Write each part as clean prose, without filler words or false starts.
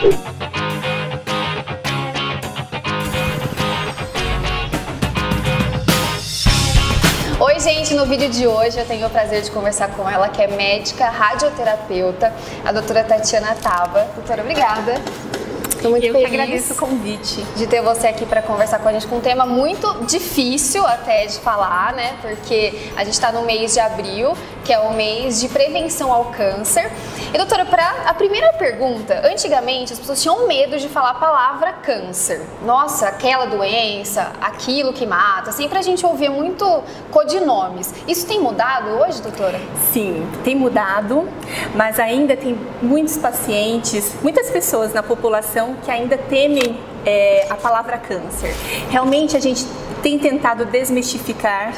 Oi gente, no vídeo de hoje eu tenho o prazer de conversar com ela, que é médica radioterapeuta, a doutora Tatiana Tava. Doutora, obrigada. Estou muito feliz. Eu que agradeço o convite. De ter você aqui para conversar com a gente com um tema muito difícil até de falar, né? Porque a gente está no mês de abril, que é o mês de prevenção ao câncer. E doutora, para a primeira pergunta, antigamente as pessoas tinham medo de falar a palavra câncer. Nossa, aquela doença, aquilo que mata. Sempre a gente ouvia muito codinomes. Isso tem mudado hoje, doutora? Sim, tem mudado, mas ainda tem muitos pacientes, muitas pessoas na população que ainda temem a palavra câncer. Realmente a gente tem tentado desmistificar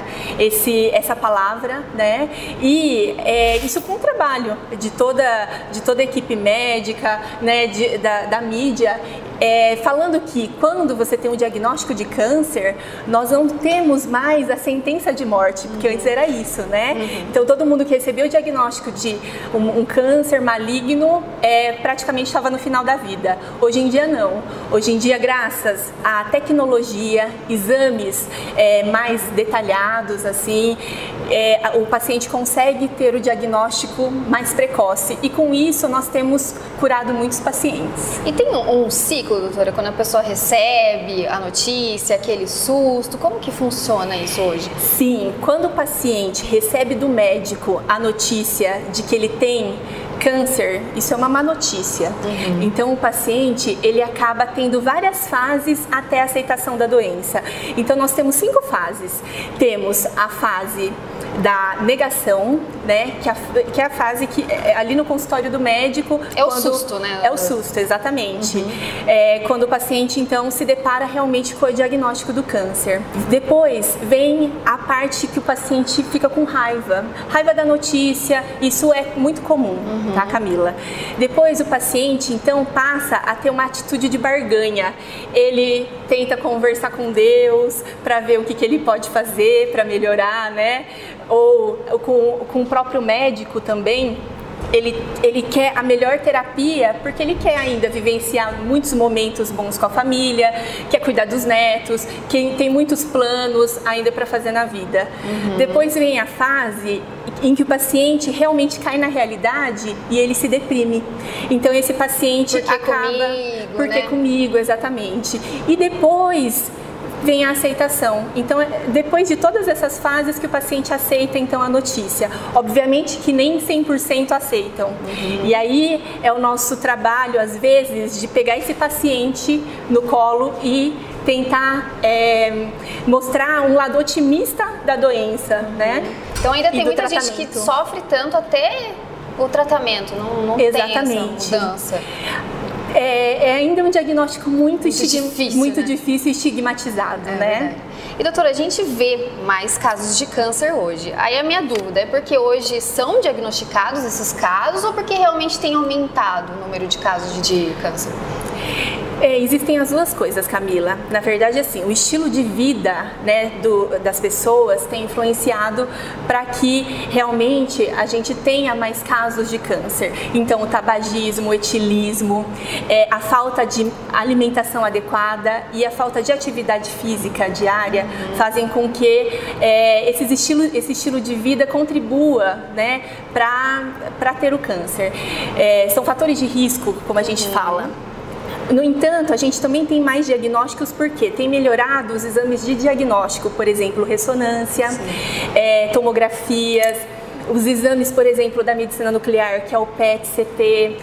essa palavra, né? E isso com o trabalho de toda a equipe médica, né? Da mídia. Falando que quando você tem um diagnóstico de câncer, nós não temos mais a sentença de morte, porque antes era isso, né? Então todo mundo que recebeu o diagnóstico de um câncer maligno praticamente estava no final da vida. Hoje em dia não. Hoje em dia, graças à tecnologia, exames mais detalhados, assim, o paciente consegue ter o diagnóstico mais precoce e com isso nós temos curado muitos pacientes. E tem um ciclo, doutora, quando a pessoa recebe a notícia, aquele susto, como que funciona isso hoje? Sim, quando o paciente recebe do médico a notícia de que ele tem câncer, isso é uma má notícia. Então o paciente, ele acaba tendo várias fases até a aceitação da doença. Então nós temos 5 fases. Temos a fase da negação, né, que é a fase que ali no consultório do médico o susto, né? É o susto, exatamente. Quando o paciente então se depara realmente com o diagnóstico do câncer. Depois vem a parte que o paciente fica com raiva da notícia. Isso é muito comum, tá, Camila? Depois o paciente então passa a ter uma atitude de barganha. Ele tenta conversar com Deus para ver o que ele pode fazer para melhorar, né? Ou com o próprio médico também. Ele quer a melhor terapia porque ele quer ainda vivenciar muitos momentos bons com a família, quer cuidar dos netos, que tem muitos planos ainda para fazer na vida. Depois vem a fase em que o paciente realmente cai na realidade e ele se deprime. Então esse paciente porque comigo, exatamente. E depois vem a aceitação. Então, depois de todas essas fases que o paciente aceita então a notícia. Obviamente que nem 100% aceitam. E aí é o nosso trabalho, às vezes, de pegar esse paciente no colo e tentar mostrar um lado otimista da doença, né? Então ainda tem muita gente que sofre tanto até o tratamento, não tem essa mudança. É ainda um diagnóstico muito difícil, difícil e estigmatizado, né? Verdade. E doutora, a gente vê mais casos de câncer hoje. Aí a minha dúvida é porque hoje são diagnosticados esses casos ou porque realmente tem aumentado o número de casos de câncer? Existem as duas coisas, Camila. Na verdade, assim, o estilo de vida, né, das pessoas tem influenciado para que realmente a gente tenha mais casos de câncer. Então, o tabagismo, o etilismo, a falta de alimentação adequada e a falta de atividade física diária fazem com que esse estilo de vida contribua, né, para ter o câncer. São fatores de risco, como a gente fala. No entanto, a gente também tem mais diagnósticos porque tem melhorado os exames de diagnóstico, por exemplo, ressonância, tomografias, os exames, por exemplo, da medicina nuclear, que é o PET-CT,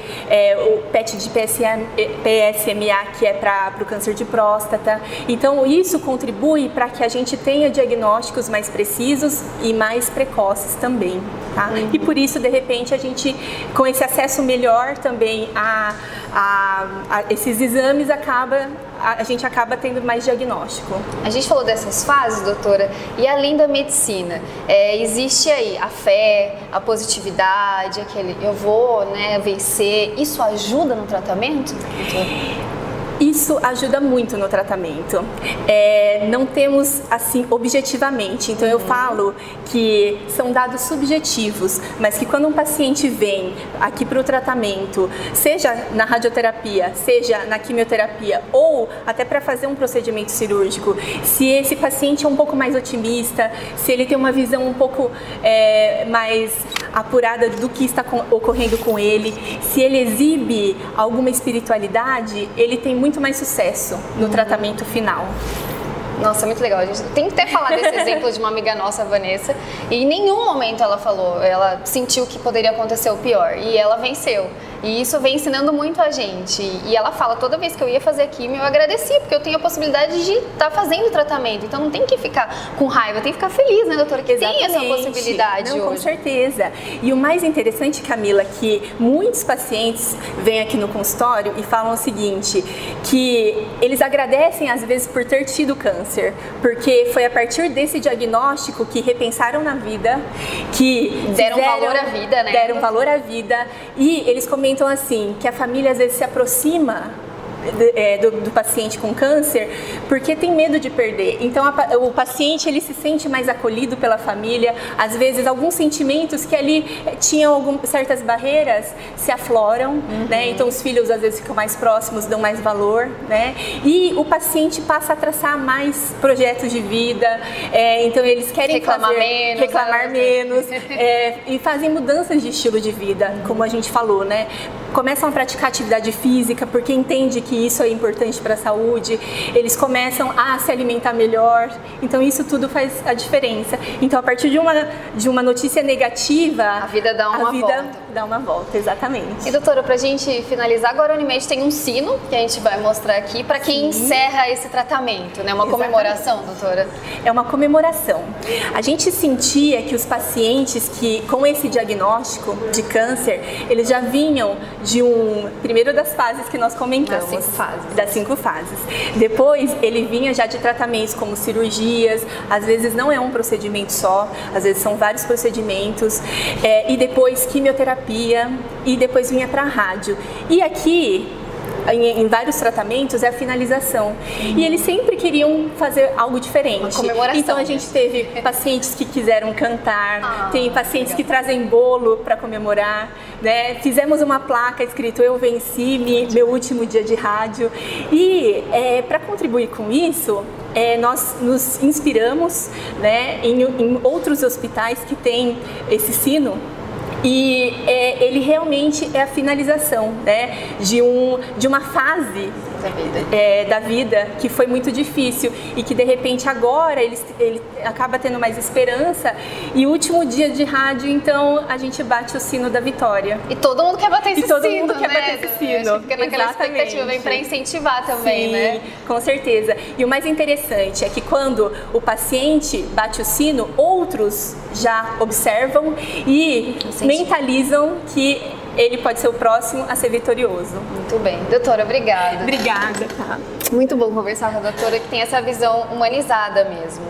o PET de PSMA, que é para o câncer de próstata. Então, isso contribui para que a gente tenha diagnósticos mais precisos e mais precoces também, tá? E por isso, de repente, a gente, com esse acesso melhor também a esses exames, a gente acaba tendo mais diagnóstico. A gente falou dessas fases, doutora, e além da medicina, existe aí a fé, a positividade, aquele eu vou, né, vencer, isso ajuda no tratamento, doutora? Isso ajuda muito no tratamento. Não temos assim objetivamente, então eu falo que são dados subjetivos, mas que quando um paciente vem aqui para o tratamento, seja na radioterapia, seja na quimioterapia ou até para fazer um procedimento cirúrgico, se esse paciente é um pouco mais otimista, se ele tem uma visão um pouco mais apurada do que está ocorrendo com ele, se ele exibe alguma espiritualidade, ele tem muito mais sucesso no tratamento final. Nossa, muito legal. A gente tem que até falar desse exemplo de uma amiga nossa, a Vanessa, e em nenhum momento ela falou, ela sentiu que poderia acontecer o pior, e ela venceu. E isso vem ensinando muito a gente. E ela fala, toda vez que eu ia fazer quimio, eu agradecia, porque eu tenho a possibilidade de estar fazendo o tratamento. Então não tem que ficar com raiva, tem que ficar feliz, né, doutora? Que Exatamente. Tem essa possibilidade hoje. Com certeza. E o mais interessante, Camila, que muitos pacientes vêm aqui no consultório e falam o seguinte, que eles agradecem às vezes por ter tido câncer, porque foi a partir desse diagnóstico que repensaram na vida, que deram valor à vida, né? Deram valor à vida, e eles comentam assim, que a família às vezes se aproxima do paciente com câncer porque tem medo de perder. Então o paciente ele se sente mais acolhido pela família, às vezes alguns sentimentos que ali tinham certas barreiras se afloram, né? Então os filhos às vezes ficam mais próximos, dão mais valor, né? E o paciente passa a traçar mais projetos de vida, então eles querem reclamar menos e fazem mudanças de estilo de vida, como a gente falou, né? Começam a praticar atividade física porque entende que isso é importante para a saúde, eles começam a se alimentar melhor, então isso tudo faz a diferença. Então a partir de uma notícia negativa, a vida dá uma volta. Dá uma volta, exatamente. E doutora, pra gente finalizar, agora a Unimed tem um sino que a gente vai mostrar aqui para quem encerra esse tratamento, né? Uma comemoração, doutora? É uma comemoração. A gente sentia que os pacientes que com esse diagnóstico de câncer, eles já vinham de primeiro das fases que nós comentamos. Das 5 fases. Depois ele vinha já de tratamentos como cirurgias, às vezes não é um procedimento só, às vezes são vários procedimentos, e depois quimioterapia, e depois vinha para rádio. E aqui, em vários tratamentos, é a finalização. E eles sempre queriam fazer algo diferente. Uma comemoração. Então a gente teve pacientes que quiseram cantar, tem pacientes que trazem bolo para comemorar, né? Fizemos uma placa escrito "Eu venci, meu último dia de rádio". E para contribuir com isso, nós nos inspiramos, né, em outros hospitais que têm esse sino. E ele realmente é a finalização, né, de uma fase da vida que foi muito difícil e que de repente agora ele acaba tendo mais esperança, e o último dia de rádio, então a gente bate o sino da vitória. E todo mundo quer bater esse sino, todo mundo quer bater esse sino. Fica naquela expectativa, vem para incentivar também, né? Com certeza. E o mais interessante é que quando o paciente bate o sino, outros já observam e mentalizam que ele pode ser o próximo a ser vitorioso. Muito bem. Doutora, obrigada. Obrigada. Tá. Muito bom conversar com a doutora que tem essa visão humanizada mesmo.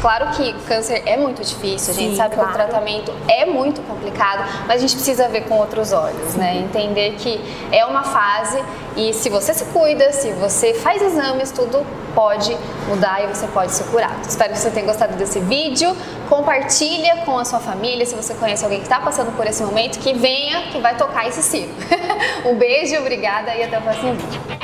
Claro que o câncer é muito difícil, a gente sabe que o tratamento é muito complicado, mas a gente precisa ver com outros olhos, né? Entender que é uma fase e se você se cuida, se você faz exames, tudo pode mudar e você pode se curar. Espero que você tenha gostado desse vídeo. Compartilha com a sua família, se você conhece alguém que está passando por esse momento, que venha, que vai tocar esse sino. Um beijo, obrigada e até o próximo vídeo.